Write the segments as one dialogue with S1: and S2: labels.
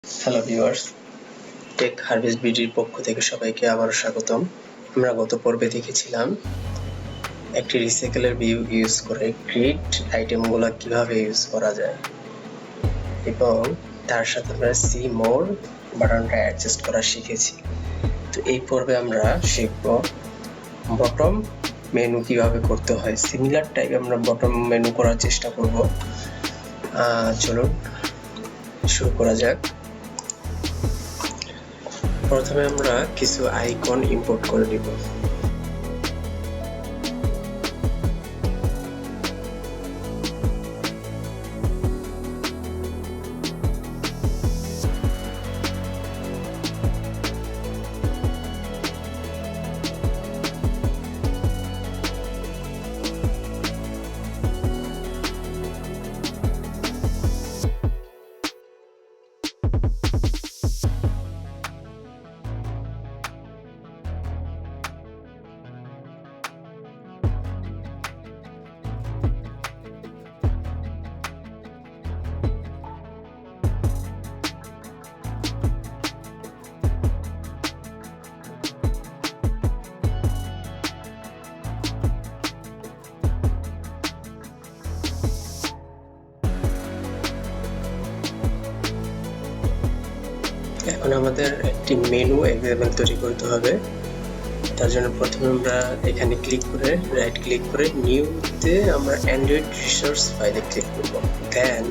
S1: Hello viewers, take harvest বিডির পক্ষ থেকে সবাইকে আবারও স্বাগতম। আমরা গত পর্বে দেখেছিলাম একটি রিসাইকেলের ভিউ ইউজ করে গ্রিড আইটেমগুলো কিভাবে ইউজ করা যায় এবং তার সাথে আমরা সি মোর বাটনটা অ্যাডজাস্ট করা শিখেছি। তো এই পর্বে আমরা শিখব বটম মেনু কিভাবে করতে হয়। সিমিলার টাইপ আমরা বটম মেনু করার চেষ্টা করব। চলুন শুরু করা যাক। প্রথমে আমরা কিছু আইকন ইম্পোর্ট করে নিব। এখন আমাদের একটি মেনু এক্সাম্পল তৈরি করতে হবে। তার জন্য প্রথমে আমরা এখানে ক্লিক করে রাইট ক্লিক করে নিউতে আমরা অ্যান্ড্রয়েড রিসোর্স ফাইলে ক্লিক করব। দেন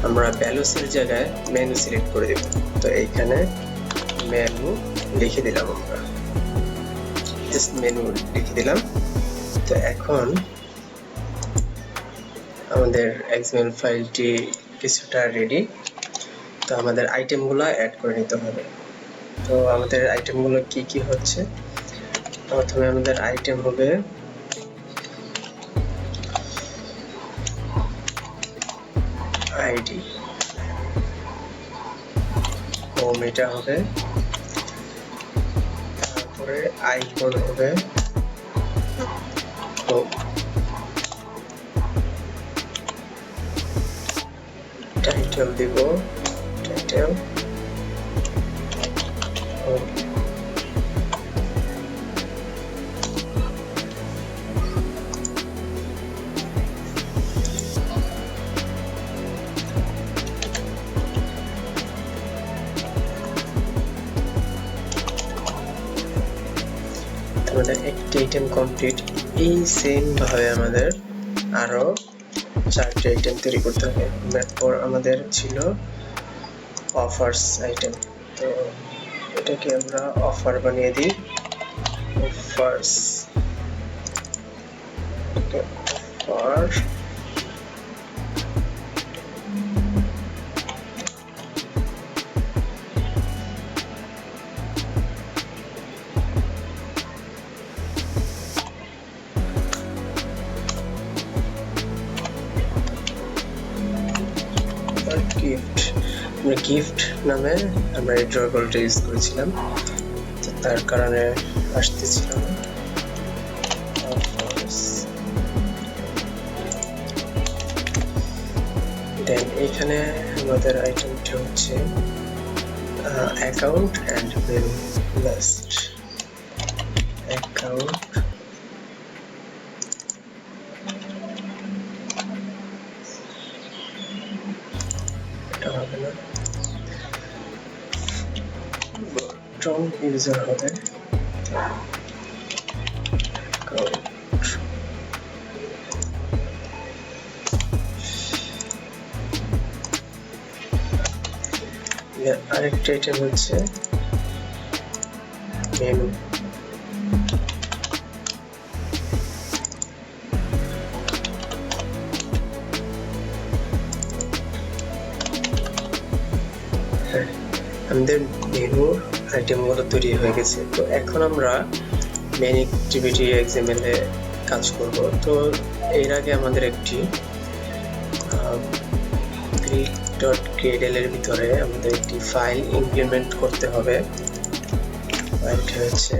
S1: আমরা ভ্যালুসের জায়গায় মেনু সিলেক্ট করে দেব। তো এইখানে মেনু লিখে দিলাম, আমরা জাস্ট মেনু লিখে দিলাম। তো এখন আমাদের এক্সএমএল ফাইলটি কিছুটা রেডি। তো আমাদের আইটেমগুলো অ্যাড করে নিতে হবে। তো আমাদের আইটেমগুলো কি কি হচ্ছে, প্রথমে আমাদের আইটেম হবে আইডি, হোম এটা হবে, তারপরে আইকন হবে হোম, টাইটেল দিব টাইটেল হোম, আমাদের একটি আইটেম কমপ্লিট। এই সেম ভাবে আমাদের আরো 4টি আইটেম তৈরি করতে হবে। এরপর আমাদের ছিল অফার্স আইটেম, তো এটাকে আমরা অফার বানিয়ে দিই, অফার্স অফার। গিফট, আমরা গিফট নামে আমরা এই ড্রয়ারগুলোটা ইউজ করেছিলাম, তো তার কারণে আসতেছিল না। দেন এখানে আমাদের আইটেমটা হচ্ছে account and menu list. Account হবে না, বটম ইউজার হবে আরেকটা আইটেম হচ্ছে মেনু। আমাদের মেনু আইটেমগুলো তৈরি হয়ে গেছে। তো এখন আমরা মেইন অ্যাক্টিভিটি এক্সএমএল এ কাজ করব। তো এর আগে আমাদের একটি grid.gradle এর ভিতরে আমাদের একটি ফাইল ইমপ্লিমেন্ট করতে হবে। ফাইলটা হচ্ছে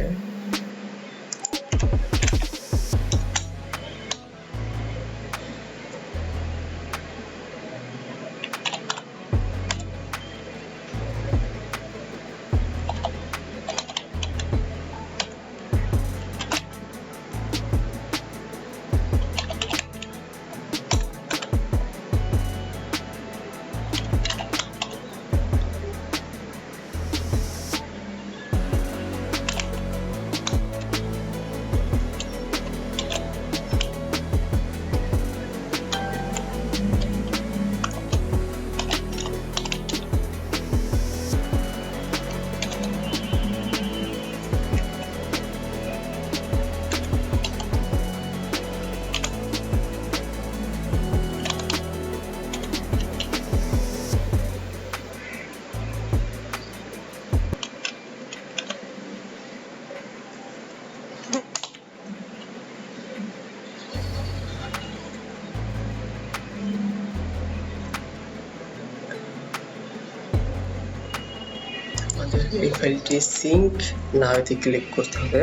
S1: এই ফাইলটি সিঙ্ক না হইতে ক্লিক করতে হবে।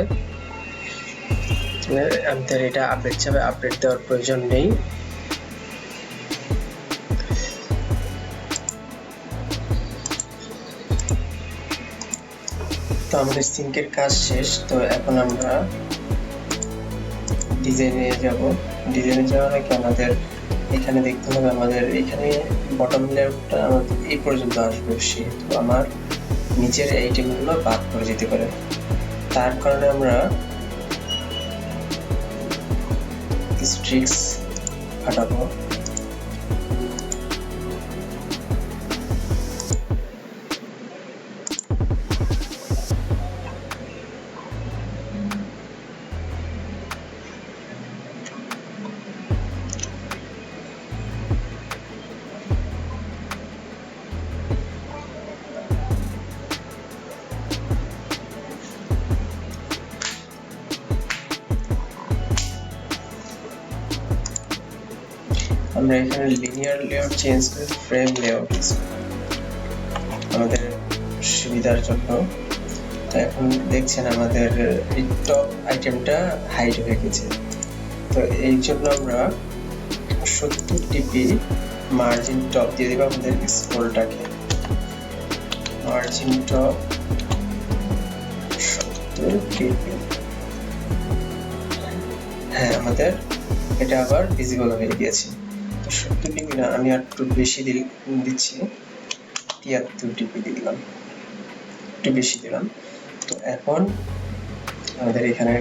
S1: আমাদের এটা আপডেট যাবে, আপডেট দেওয়ার প্রয়োজন নেই। তো আমাদের সিঙ্কের কাজ শেষ। তো এখন আমরা ডিজাইনে যাব। ডিজাইনে যাওয়ার আগে আমাদের এখানে দেখতে হবে, আমাদের এখানে বটম লেয়ারটা আমাদের এই পর্যন্ত আসবে, সেহেতু আমার নিচের আইটেমগুলো বাদ করে যেতে পারে। তার কারণে আমরা স্ট্রিক্স কাটাবো। আমরা এখানে লিনিয়ার লেআউট চেঞ্জ করে ফ্রেম লেআউট আমাদের সুবিধার জন্য। তো এখন দেখছেন আমাদের এই টপ আইটেমটা হাইড হয়ে গেছে। তো এই জন্য আমরা 70 ডিপি মার্জিন টপ দিয়ে দেব আমাদের স্ক্রলটাকে। Margin top 70 DP. হ্যাঁ, আমাদের এটা আবার ভিজিবল হয়ে গিয়েছে। 70 ডিপি না, আমি আর একটু বেশি দিচ্ছি, 73 ডিপি দিলাম, একটু বেশি দিলাম। তো এখন আমাদের এখানে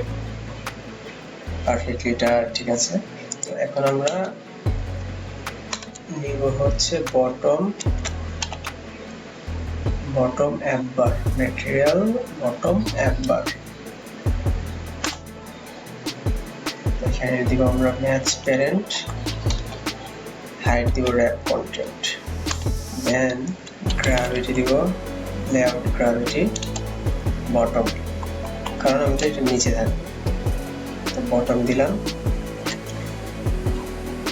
S1: পারফেক্টলি এটা ঠিক আছে। তো এখন আমরা নিব হচ্ছে বটম একবার, ম্যাটেরিয়াল বটম একবার। এখানে দিব আমরা ম্যাচ প্যারেন্ট, হাইট দিব র্যাপ কন্টেন্ট, দেন গ্র্যাভিটি দিব লেআউট গ্র্যাভিটি বটম, কারণ আমাদের এটা নিচে থাকবে। তো বটম দিলাম।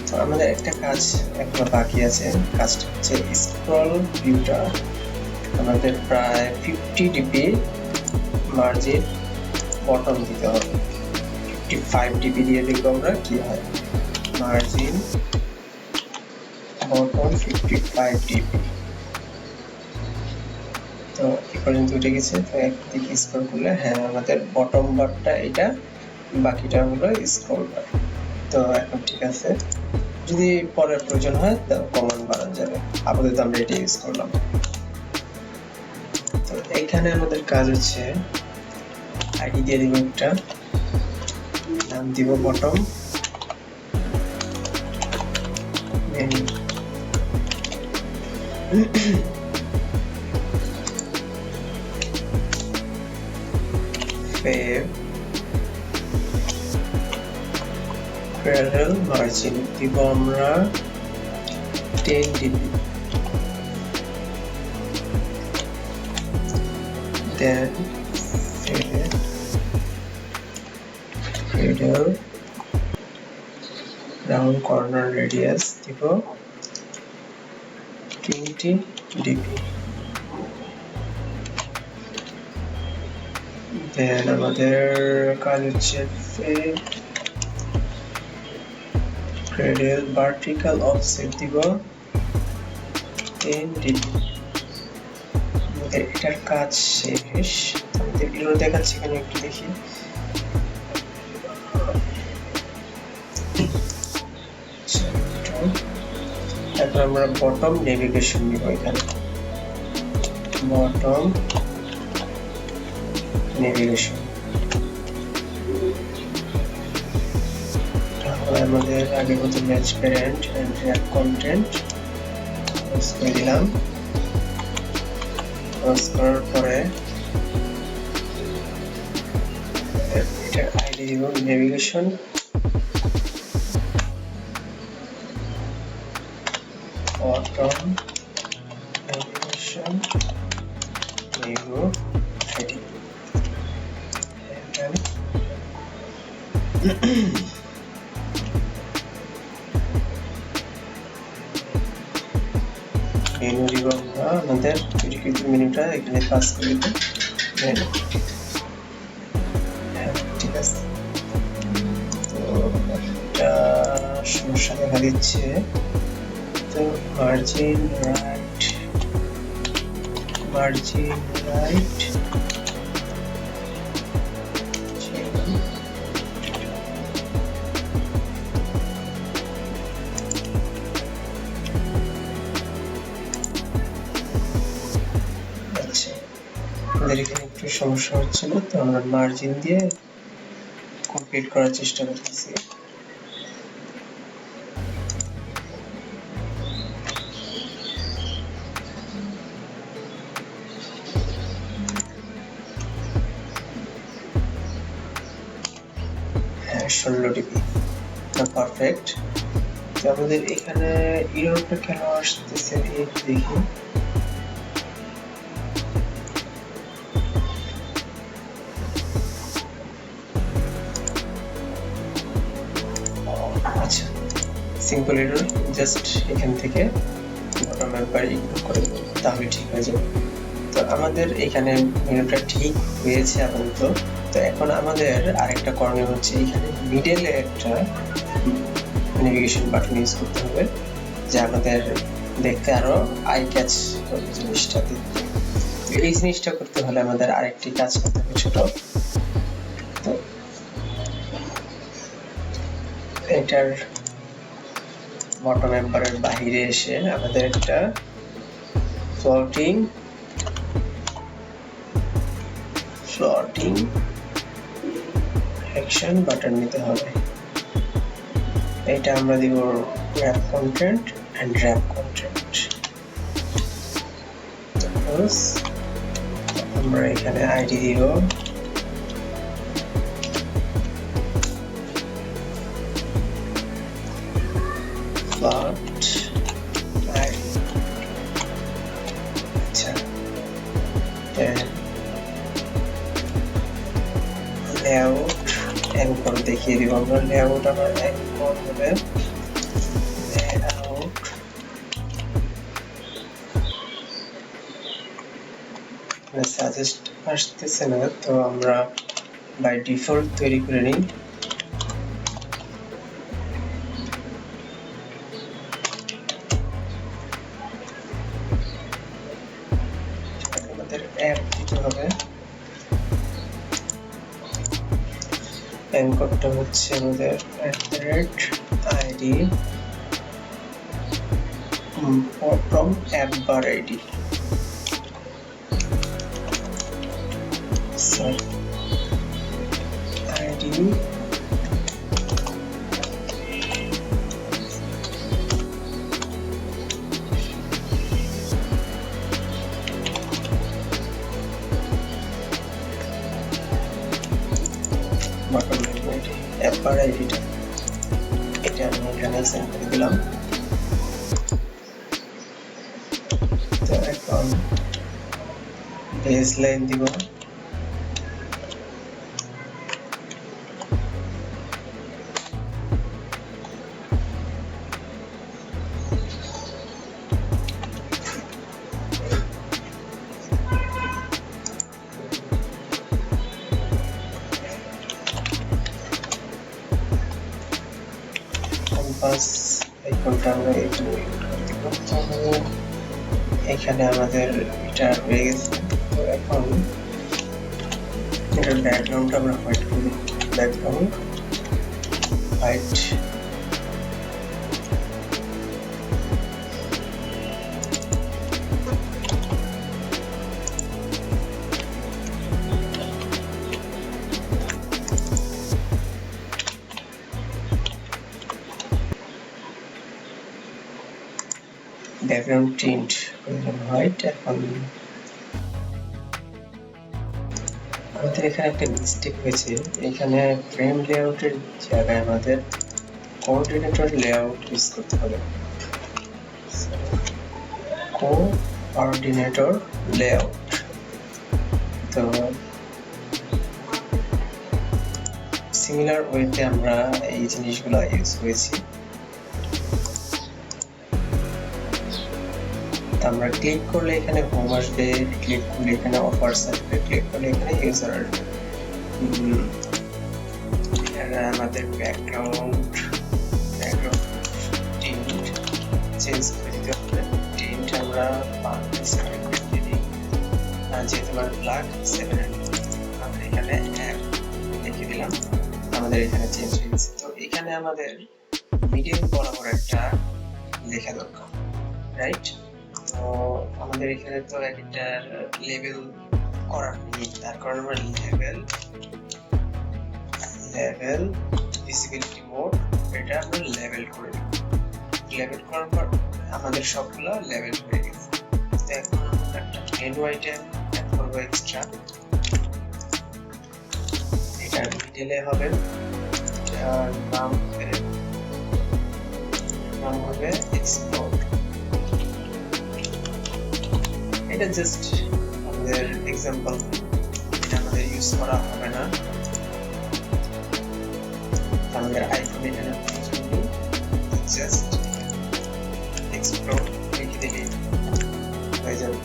S1: তো আমাদের একটা কাজ এখনো বাকি আছে, কাজটা হচ্ছে স্ক্রল ভিউটা আমাদের প্রায় 50 ডিপি মার্জিন বটম দিতে হবে। 55 ডিপি দিয়ে দেখবো আমরা কি হয়। Margin bottom 55 DP. তো এই পর্যন্ত উঠে গেছে। তো একদিকে স্ক্রল করলে হ্যাঁ আমাদের বটম বারটা এটা, বাকিটা হলো স্ক্রল বার। তো এখন ঠিক আছে, যদি পরের প্রয়োজন হয় তো কমান্ড বাড়ানো যাবে। আপাতত আমরা এটা ইউজ করলাম। তো এইখানে আমাদের কাজ হচ্ছে আইডি দিয়ে দিব, একটা নাম দিব বটম, প্যারালাল মার্জিন দিব আমরা 10 ডিপি, দেন ফেডার রাউন্ড কর্নার রেডিয়াস দিব 20 ডিপি। দেন আমাদের কাজ হচ্ছে রেডিয়াল ভার্টিক্যাল অফসেট দিব 10 ডিপি। এটার কাজ শেষ। এগুলো দেখাচ্ছি এখানে, একটু দেখি। এখন আমরা বটম নেভিগেশন নিব, এখানে বটম নেভিগেশন। তাহলে আমাদের আগে মতো match parent and wrap content করে দিলাম। করার পরে এটা আইডি দিব নেভিগেশন, বটম নেভিগেশন নিব আইডি। মেনু দিব আমরা, আমাদের মেনুটা এখানে পাস করে দেব মেনু। হ্যাঁ ঠিক আছে। তো একটা সমস্যা দেখা দিচ্ছে, তো মার্জিন রাইট আমাদের এখানে একটু সমস্যা হচ্ছিল, তো আমরা মার্জিন দিয়ে কমপ্লিট করার চেষ্টা করতেছি। হ্যাঁ 16 ডিবি, পারফেক্ট। তো আমাদের এখানে ইরোরটা কেন আসতেছে দেখি। আচ্ছা সিম্পল এরর, জাস্ট এখান থেকে বটম একবার ইগনোর করে দেব, তাহলে ঠিক হয়ে যাবে। তো আমাদের এখানে মেনুটা ঠিক হয়েছে আপাতত। তো এখন আমাদের আরেকটা করণীয় হচ্ছে, এখানে মিডলে একটা নেভিগেশন বাটন ইউজ করতে হবে, যা আমাদের দেখতে আরো আই ক্যাচ করবে জিনিসটা দেখতে। এই জিনিসটা করতে হলে আমাদের আরেকটি কাজ করতে হবে ছোট। তো এটার বটম এম্বারের বাইরে এসে আমাদের একটা ফ্লোটিং অ্যাকশন বাটন নিতে হবে। এটা আমরা দিব wrap content and wrap content। আমরা এখানে আইডি দিব আচ্ছা, লেআউট এনকোড দেখিয়ে দিব আমরা। লেআউট আমার এনকোড হবে লেআউট সাজেস্ট আসতেছে না, তো আমরা বাই ডিফল্ট তৈরি করে নিই। আমাদের অ্যাড দিতে হবে, এনকোডটা হচ্ছে আমাদের @id bottom app id। id bottom app id-টা এটা আমি এখানে সেন্ড করে দিলাম। তো এখন বেস লাইন দিব, কম্পাস আইকনটা আমরা এখানে দিব। এখানে আমাদের এটা হয়ে গেছে। তো এখন এটার ব্যাকগ্রাউন্ডটা আমরা হোয়াইট করি, background white. Background tint white. এখন আমাদের এখানে একটা মিস্টেক হয়েছে, এখানে ফ্রেম লেআউটের জায়গায় আমাদের কোঅর্ডিনেটর লেআউট ইউজ করতে হবে। কোঅর্ডিনেটর লেআউট, তো সিমিলার ওয়েতে আমরা এই জিনিসগুলো ইউজ করেছি। আমরা ক্লিক করলে এখানে হোম আসবে, ক্লিক করলে এখানে অফারস আসবে, ক্লিক করলে এখানে ইউজার আসবে। আমাদের ব্যাকগ্রাউন্ড টিন্ট চেঞ্জ করে দিতে হবে। টিন্ট আমরা 5 দিয়ে দিই, যেহেতু আমার ব্ল্যাক 700 আমরা এখানে লিখে দিলাম, আমাদের এখানে চেঞ্জ হয়ে গেছে। তো এখানে আমাদের মিডিয়াম বরাবর একটা লেখা দরকার, রাইট? তো আমাদের এখানে তো একটা লেভেল করার নেই, তার কারণে আমরা লেভেল ভিজিবিলিটি মোড এটা আমরা লেভেল করে দিই। লেভেল করার পর আমাদের সবগুলো লেভেল হয়ে গেছে। তো এখন আমরা একটা মেনু আইটেম অ্যাড করব এক্সট্রা, এটা ডিটেইলে হবে, নাম হবে এক্সপ্লোর। এটা জাস্ট আমাদের এক্সাম্পল, এটা আমাদের ইউজ করা হবে না। আমাদের আইকন এখানে জাস্ট এক্সপ্লোর লিখে দিলে হয়ে যাবে।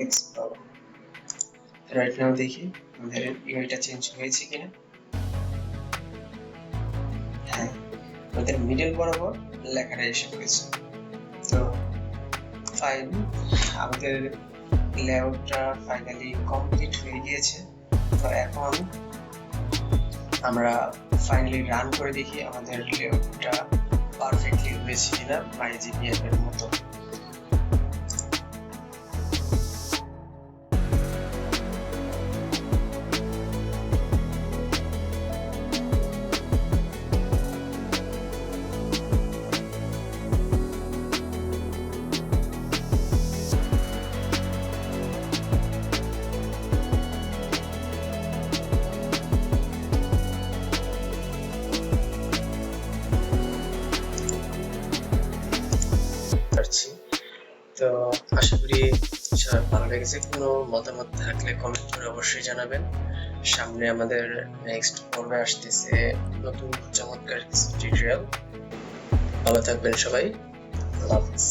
S1: এক্সপ্লোর রাইট নাও দেখি আমাদের ইউআইটা চেঞ্জ হয়েছে কিনা। হ্যাঁ, আমাদের মিডল বরাবর লেখাটা এসে পড়েছে। তো ফাইন, আমাদের লেআউটটা ফাইনালি কমপ্লিট হয়ে গিয়েছে। তো এখন আমরা ফাইনালি রান করে দেখি আমাদের লেআউটটা পারফেক্টলি হয়েছে কিনা MyGP এর মতো। তো আশা করি সবার ভালো লেগেছে। কোনো মতামত থাকলে কমেন্ট করে অবশ্যই জানাবেন। সামনে আমাদের নেক্সট পর্বে আসতেছে নতুন চমৎকার কিছু টিউটোরিয়াল। ভালো থাকবেন সবাই, আল্লাহ হাফেজ।